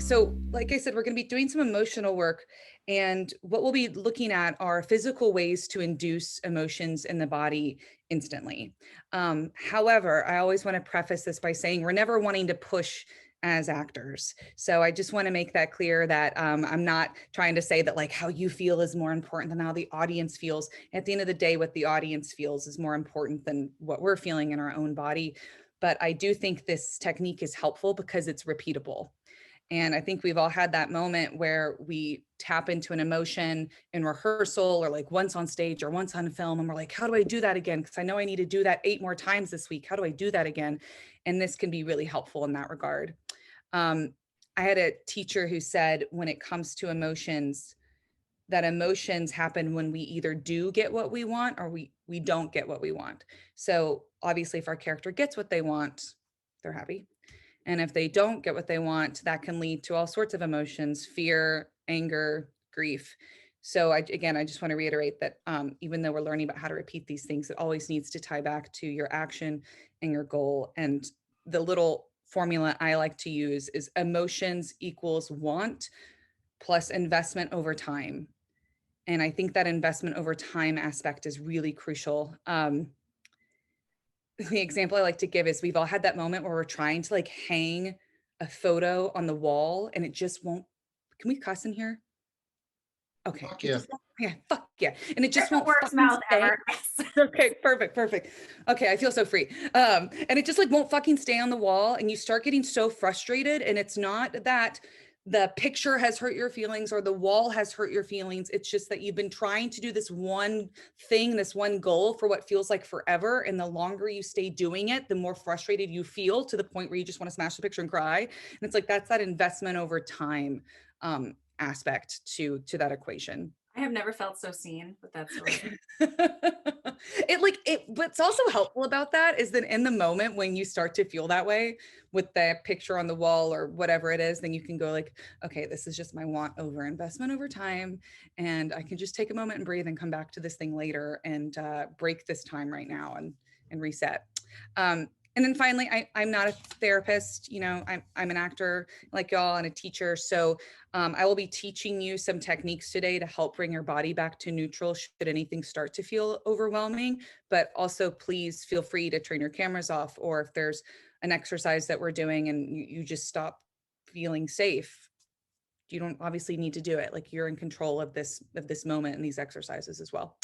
So like I said, we're going to be doing some emotional work, and what we'll be looking at are physical ways to induce emotions in the body instantly. However, I always want to preface this by saying we're never wanting to push as actors. So I just want to make that clear that I'm not trying to say that like how you feel is more important than how the audience feels. At the end of the day, what the audience feels is more important than what we're feeling in our own body. But I do think this technique is helpful because it's repeatable. And I think we've all had that moment where we tap into an emotion in rehearsal or like once on stage or once on film. And we're like, how do I do that again? Because I know I need to do that 8 more times this week. How do I do that again? And this can be really helpful in that regard. Um, I had a teacher who said when it comes to emotions, that emotions happen when we either do get what we want or we don't get what we want. So obviously if our character gets what they want, they're happy. And if they don't get what they want, that can lead to all sorts of emotions, fear, anger, grief. So again, I just want to reiterate that even though we're learning about how to repeat these things, it always needs to tie back to your action and your goal. And the little formula I like to use is emotions equals want plus investment over time. And I think that investment over time aspect is really crucial. The example I like to give is we've all had that moment where we're trying to like hang a photo on the wall and it just won't. Can we cuss in here? Okay. Fuck It yeah. just won't, yeah, fuck yeah. And it There's just the won't worst fucking mouth stay. ever. Okay, perfect. Okay, I feel so free. And it just like won't fucking stay on the wall, and you start getting so frustrated. And it's not that the picture has hurt your feelings or the wall has hurt your feelings. It's just that you've been trying to do this one thing, this one goal for what feels like forever. And the longer you stay doing it, the more frustrated you feel to the point where you just want to smash the picture and cry. And it's like that's that investment over time aspect to that equation. I have never felt so seen with that story. What's also helpful about that is that in the moment when you start to feel that way with that picture on the wall or whatever it is, then you can go like, okay, this is just my want over investment over time, and I can just take a moment and breathe and come back to this thing later and break this time right now and reset. And then finally, I'm not a therapist, you know, I'm an actor like y'all and a teacher. So I will be teaching you some techniques today to help bring your body back to neutral should anything start to feel overwhelming. But also please feel free to turn your cameras off, or if there's an exercise that we're doing and you just stop feeling safe, you don't obviously need to do it. Like you're in control of this moment and these exercises as well.